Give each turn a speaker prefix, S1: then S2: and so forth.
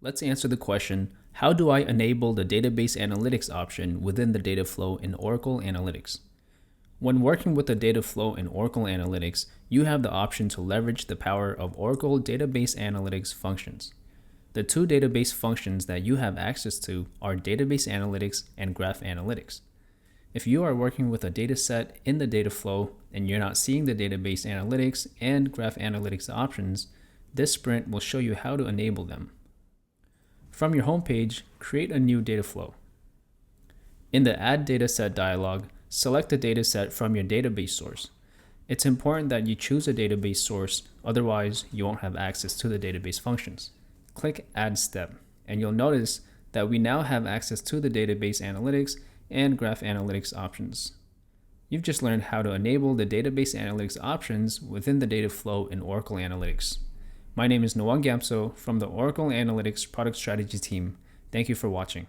S1: Let's answer the question, how do I enable the database analytics option within the data flow in Oracle Analytics? When working with the data flow in Oracle Analytics, you have the option to leverage the power of Oracle Database Analytics functions. The two database functions that you have access to are Database Analytics and Graph Analytics. If you are working with a data set in the data flow and you're not seeing the Database Analytics and Graph Analytics options, this sprint will show you how to enable them. From your home page, create a new data flow. In the Add Dataset dialog, select a dataset from your database source. It's important that you choose a database source, otherwise you won't have access to the database functions. Click Add Step, and you'll notice that we now have access to the Database Analytics and Graph Analytics options. You've just learned how to enable the Database Analytics options within the data flow in Oracle Analytics. My name is Noah Gamso from the Oracle Analytics Product Strategy team. Thank you for watching.